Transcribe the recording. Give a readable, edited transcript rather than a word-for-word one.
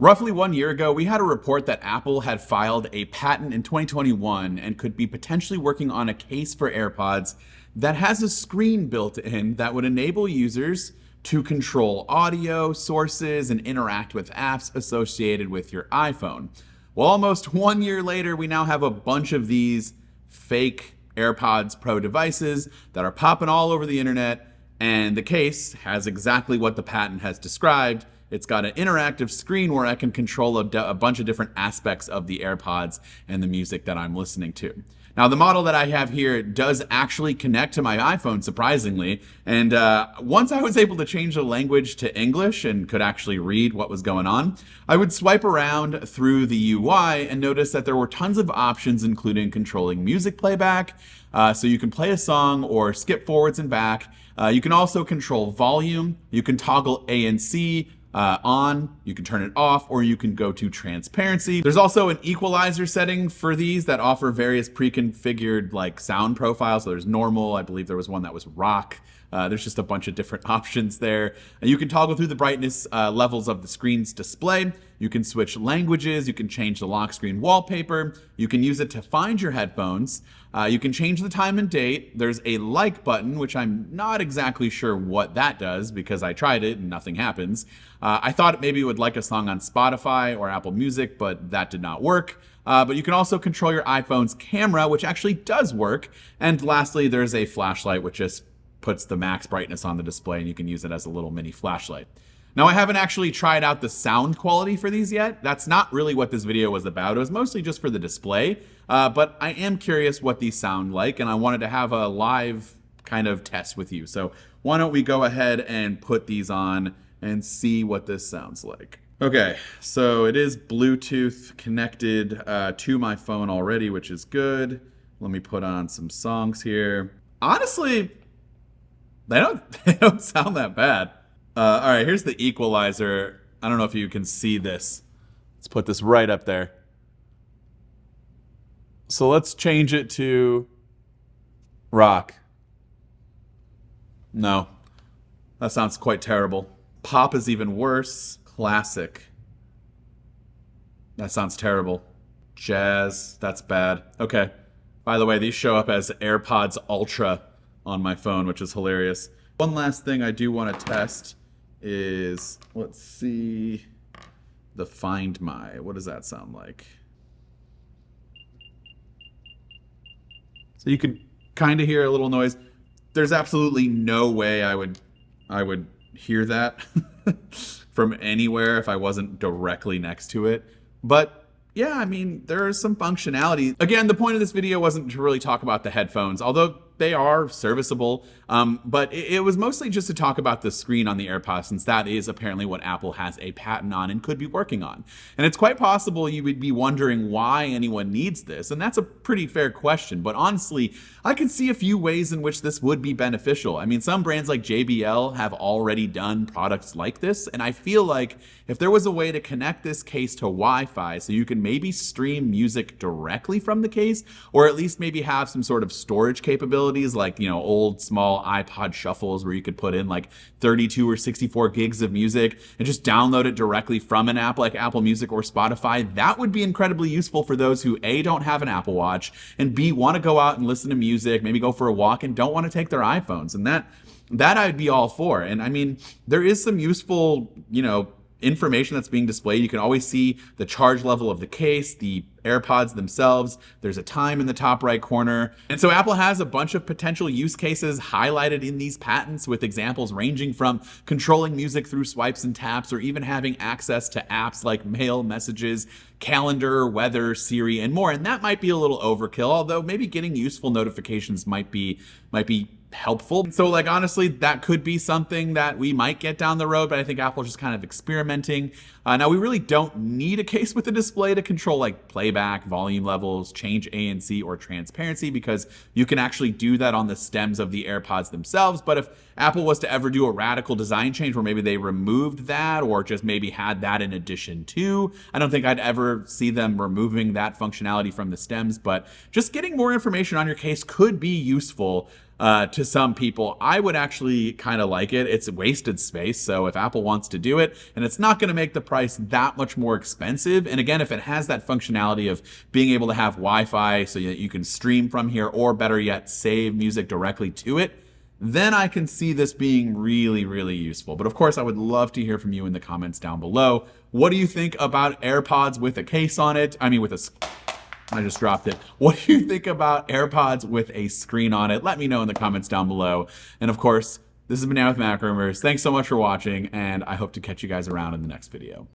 Roughly 1 year ago, we had a report that Apple had filed a patent in 2021 and could be potentially working on a case for AirPods that has a screen built in that would enable users to control audio sources and interact with apps associated with your iPhone. Well, almost 1 year later, we now have a bunch of these fake AirPods Pro devices that are popping all over the internet, and the case has exactly what the patent has described. It's got an interactive screen where I can control a bunch of different aspects of the AirPods and the music that I'm listening to. Now, the model that I have here does actually connect to my iPhone, surprisingly. And once I was able to change the language to English and could actually read what was going on, I would swipe around through the UI and notice that there were tons of options, including controlling music playback. So you can play a song or skip forwards and back. You can also control volume. You can toggle ANC on, you can turn it off, or you can go to transparency. There's also an equalizer setting for these that offer various pre-configured like sound profiles. So there's normal, I believe there was one that was rock. There's just a bunch of different options there. And you can toggle through the brightness levels of the screen's display. You can switch languages. You can change the lock screen wallpaper. You can use it to find your headphones. You can change the time and date. There's a like button, which I'm not exactly sure what that does because I tried it and nothing happens. I thought maybe it would like a song on Spotify or Apple Music, but that did not work. But you can also control your iPhone's camera, which actually does work. And lastly, there's a flashlight, which just puts the max brightness on the display and you can use it as a little mini flashlight. Now, I haven't actually tried out the sound quality for these yet. That's not really what this video was about. It was mostly just for the display, but I am curious what these sound like, and I wanted to have a live kind of test with you. So why don't we go ahead and put these on and see what this sounds like. Okay, so it is Bluetooth connected to my phone already, which is good. Let me put on some songs here. Honestly, they don't sound that bad. All right, here's the equalizer. I don't know if you can see this. Let's put this right up there. So let's change it to rock. No, that sounds quite terrible. Pop is even worse. Classic. That sounds terrible. Jazz, that's bad. Okay. By the way, these show up as AirPods Ultra on my phone, which is hilarious. One last thing I do want to test is, let's see, the Find My. What does that sound like? So you could kind of hear a little noise. There's absolutely no way I would hear that from anywhere if I wasn't directly next to it. But yeah, I mean, there is some functionality. Again, the point of this video wasn't to really talk about the headphones, although they are serviceable, but it was mostly just to talk about the screen on the AirPods, since that is apparently what Apple has a patent on and could be working on. And it's quite possible you would be wondering why anyone needs this, and that's a pretty fair question, but honestly, I can see a few ways in which this would be beneficial. I mean, some brands like JBL have already done products like this, and I feel like if there was a way to connect this case to Wi-Fi so you can maybe stream music directly from the case, or at least maybe have some sort of storage capability, like, you know, old small iPod shuffles where you could put in like 32 or 64 gigs of music and just download it directly from an app like Apple Music or Spotify. That would be incredibly useful for those who A, don't have an Apple Watch, and B, want to go out and listen to music, maybe go for a walk and don't want to take their iPhones. And that I'd be all for. And I mean, there is some useful, you know, information that's being displayed. You can always see the charge level of the case, the AirPods themselves. There's a time in the top right corner. And so Apple has a bunch of potential use cases highlighted in these patents, with examples ranging from controlling music through swipes and taps, or even having access to apps like mail, messages, calendar, weather, Siri, and more. And that might be a little overkill, although maybe getting useful notifications might be helpful. So like, honestly, that could be something that we might get down the road, but I think Apple's just kind of experimenting. Now, we really don't need a case with a display to control like playback, volume levels, change ANC, or transparency, because you can actually do that on the stems of the AirPods themselves. But if Apple was to ever do a radical design change where maybe they removed that, or just maybe had that in addition to, I don't think I'd ever see them removing that functionality from the stems. But just getting more information on your case could be useful to some people. I would actually kind of like it. It's wasted space. So if Apple wants to do it, and it's not going to make the price priced that much more expensive. And again, if it has that functionality of being able to have Wi-Fi so that you can stream from here, or better yet, save music directly to it, then I can see this being really, really useful. But of course, I would love to hear from you in the comments down below. What do you think about AirPods with a case on it? I mean, I just dropped it. What do you think about AirPods with a screen on it? Let me know in the comments down below. And of course, this has been Now with MacRumors. Thanks so much for watching, and I hope to catch you guys around in the next video.